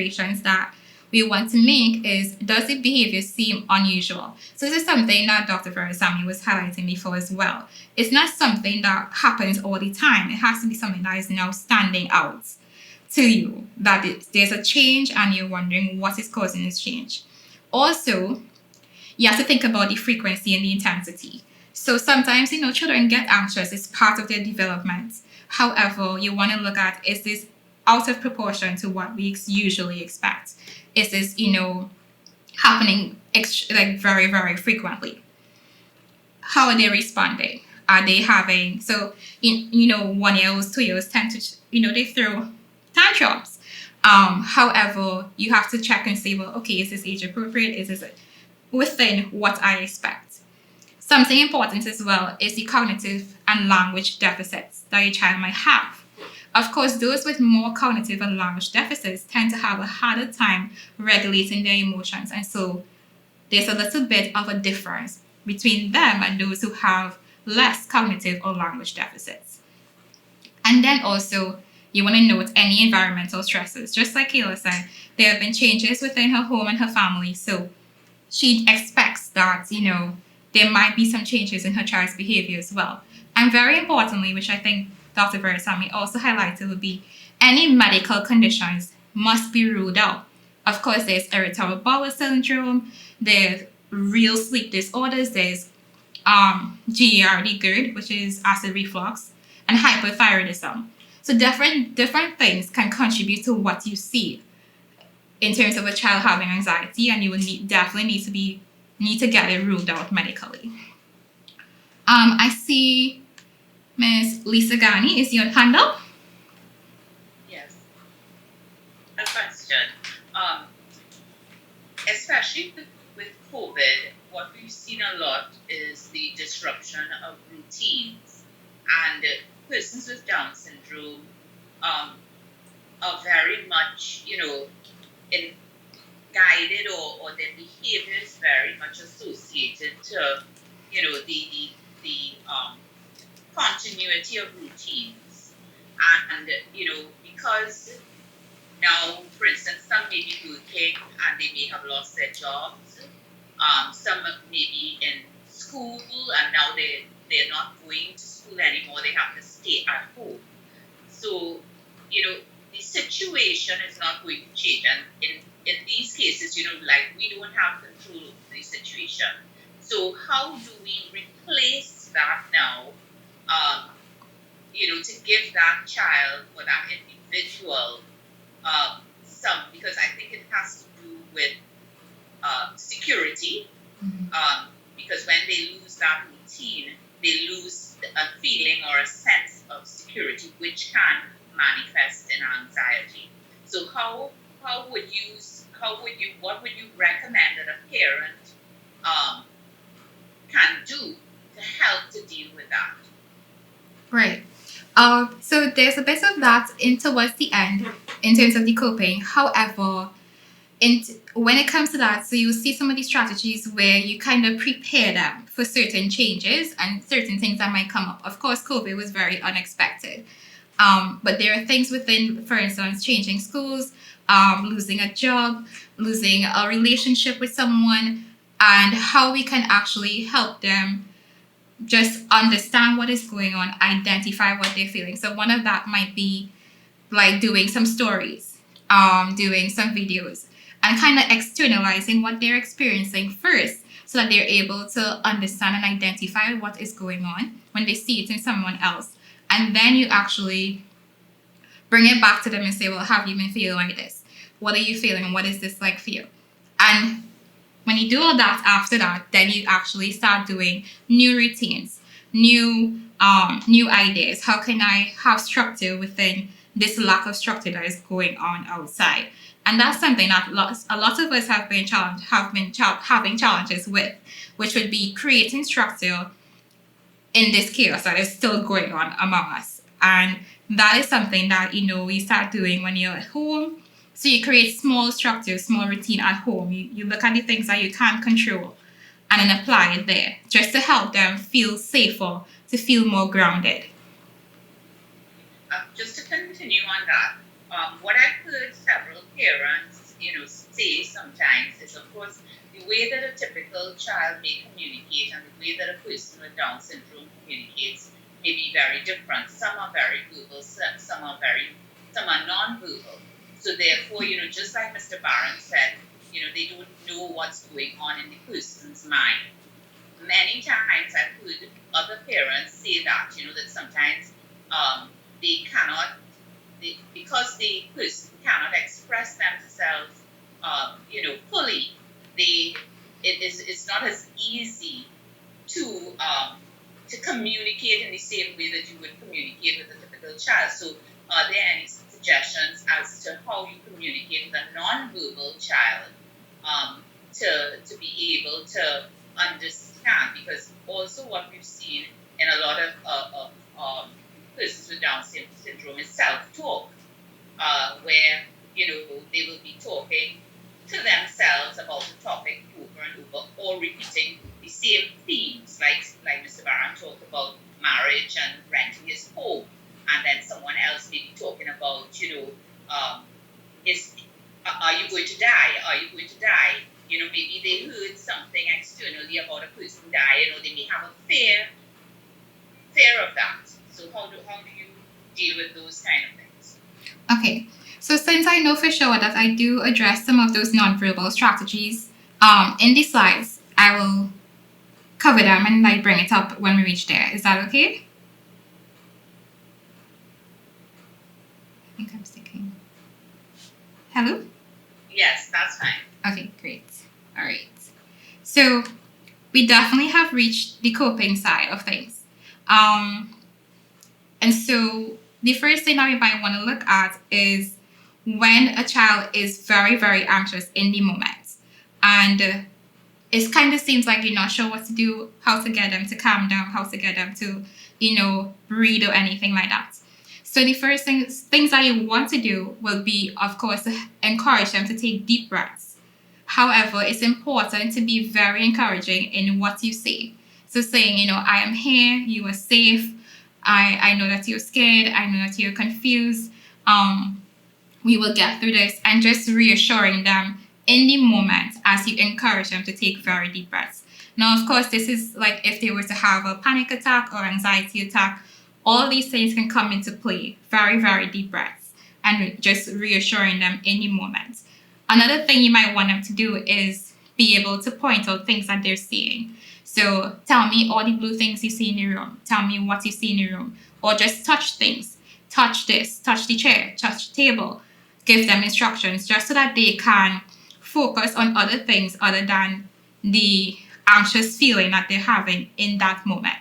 observations that we want to make is, does the behavior seem unusual? So this is something that Dr. Veerasamy was highlighting before as well. It's not something that happens all the time. It has to be something that is now standing out to you, that there's a change and you're wondering what is causing this change. Also, you have to think about the frequency and the intensity. So sometimes, children get anxious. It's part of their development. However, you want to look at, is this out of proportion to what we usually expect? Is this, happening like very, very frequently? How are they responding? Are they having, 1-year-olds, 2-year-olds tend to, they throw tantrums. However, you have to check and say, well, okay, is this age appropriate? Is this within what I expect? Something important as well is the cognitive and language deficits that your child might have. Of course, those with more cognitive and language deficits tend to have a harder time regulating their emotions. And so there's a little bit of a difference between them and those who have less cognitive or language deficits. And then also, you want to note any environmental stresses. Just like Kayla said, there have been changes within her home and her family. So she expects that, there might be some changes in her child's behavior as well. And very importantly, which I think Dr. Veerasamy also highlighted, would be any medical conditions must be ruled out. Of course, there's irritable bowel syndrome, there's real sleep disorders, there's GERD, which is acid reflux, and hypothyroidism. So different things can contribute to what you see in terms of a child having anxiety, and you will definitely need to get it ruled out medically. I see Ms. Lisa Ghani is your hand up. Yes. A question. Especially with COVID, what we've seen a lot is the disruption of routines, and persons with Down syndrome are very much, guided or their behavior is very much associated to, the continuity of routines. And, because now, for instance, some may be working and they may have lost their jobs. Some may be in school and now they're not going to school anymore. They have to stay at home. So, the situation is not going to change. And in these cases, we don't have control of the situation. So how do we replace that now, to give that child or that individual because I think it has to do with security, because when they lose that routine, they lose a feeling or a sense of security, which can manifest in anxiety. So what would you recommend that a parent can do to help to deal with that? Right. So there's a bit of that towards the end in terms of the coping. However, when it comes to that, so you'll see some of these strategies where you kind of prepare them for certain changes and certain things that might come up. Of course, COVID was very unexpected. But there are things within, for instance, changing schools, losing a job, losing a relationship with someone, and how we can actually help them just understand what is going on, identify what they're feeling. So one of that might be like doing some stories, doing some videos, and kind of externalizing what they're experiencing first so that they're able to understand and identify what is going on when they see it in someone else. And then you actually bring it back to them and say, well, have you been feeling like this? What are you feeling? What is this like for you? And when you do all that after that, then you actually start doing new routines, new ideas. How can I have structure within this lack of structure that is going on outside? And that's something that a lot of us have been having challenges with, which would be creating structure in this chaos that is still going on among us. And that is something that, we start doing when you're at home. So you create small structure, small routine at home. You look at the things that you can't control and then apply it there just to help them feel safer, to feel more grounded. Just to continue on that, what I've heard several parents say sometimes is, of course, the way that a typical child may communicate and the way that a person with Down syndrome communicates may be very different. Some are very verbal, some are non-verbal. So therefore, just like Mr. Barron said, they don't know what's going on in the person's mind. Many times I've heard other parents say that, that sometimes they cannot, because the person cannot express themselves, fully, it's not as easy to communicate in the same way that you would communicate with a typical child. So are there any suggestions as to how you communicate with a non-verbal child to be able to understand? Because also what we've seen in a lot of persons with Down syndrome is self-talk, where they will be talking to themselves about the topic over and over, or repeating the same themes, like Mr. Barron talked about marriage and renting his home, and then someone else may be talking about, are you going to die? Are you going to die? Maybe they heard something externally about a person dying, or they may have a fear of that. So how do you deal with those kind of things? Okay, so since I know for sure that I do address some of those nonverbal strategies in the slides, I will cover them and bring it up when we reach there. Is that okay? I think I'm sticking. Hello? Yes, that's fine. Okay, great. All right. So we definitely have reached the coping side of things. And so the first thing that we might want to look at is when a child is very, very anxious in the moment. And it kind of seems like you're not sure what to do, how to get them to calm down, how to get them to, breathe or anything like that. So the first things that you want to do will be, of course, to encourage them to take deep breaths. However, it's important to be very encouraging in what you say. So saying, I am here, you are safe, I know that you're scared, I know that you're confused, we will get through this, and just reassuring them in the moment as you encourage them to take very deep breaths. Now, of course, this is like if they were to have a panic attack or anxiety attack, all these things can come into play. Very, very deep breaths and just reassuring them in the moment. Another thing you might want them to do is be able to point out things that they're seeing. So tell me all the blue things you see in the room. Tell me what you see in the room. Or just touch things. Touch this, touch the chair, touch the table. Give them instructions just so that they can focus on other things other than the anxious feeling that they're having in that moment.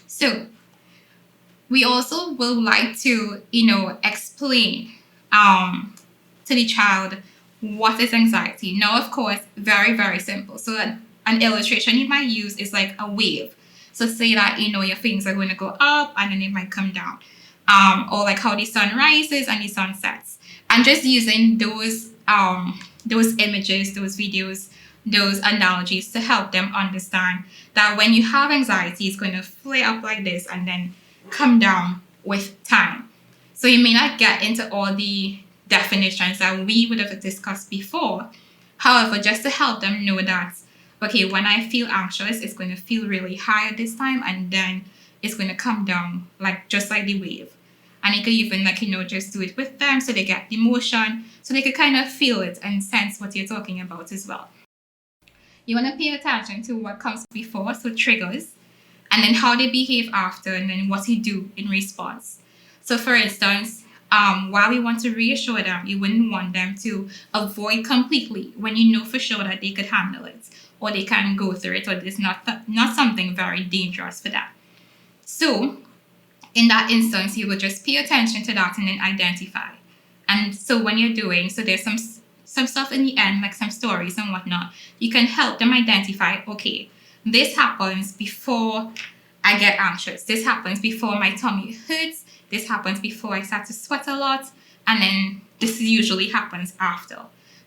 So we also will like to, explain to the child what is anxiety. Now, of course, very, very simple. So an illustration you might use is like a wave. So say that, your things are going to go up and then it might come down. Or like how the sun rises and the sun sets. And just using those images, those videos, those analogies to help them understand that when you have anxiety, it's going to flare up like this and then come down with time. So you may not get into all the definitions that we would have discussed before. However, just to help them know that, okay, when I feel anxious, it's going to feel really high at this time and then it's going to come down just like the wave. And you could even just do it with them so they get the motion, so they could kind of feel it and sense what you're talking about as well. You want to pay attention to what comes before, so triggers, and then how they behave after, and then what you do in response. So for instance, while we want to reassure them, you wouldn't want them to avoid completely when you know for sure that they could handle it, or they can go through it, or it's not something very dangerous for them. So in that instance, you will just pay attention to that and then identify. And so when you're doing, so there's some stuff in the end, like some stories and whatnot, you can help them identify, okay, this happens before I get anxious. This happens before my tummy hurts. This happens before I start to sweat a lot. And then this usually happens after.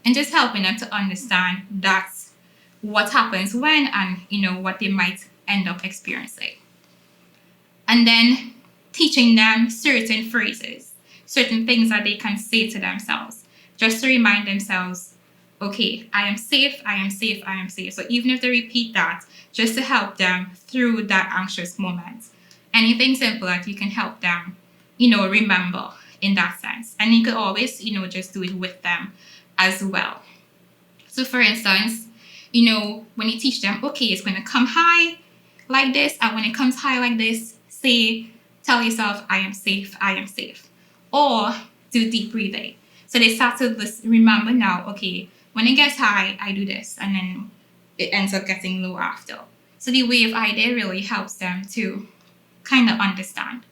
And just helping them to understand that what happens when, and what they might end up experiencing. And then teaching them certain phrases, certain things that they can say to themselves, just to remind themselves, okay, I am safe, I am safe, I am safe. So even if they repeat that, just to help them through that anxious moment. Anything simple that you can help them, remember in that sense. And you could always, just do it with them as well. So for instance, when you teach them, okay, it's going to come high like this, and when it comes high like this, tell yourself, I am safe, I am safe. Or do deep breathing. So they start to remember now, okay, when it gets high, I do this, and then it ends up getting low after. So the wave idea really helps them to kind of understand.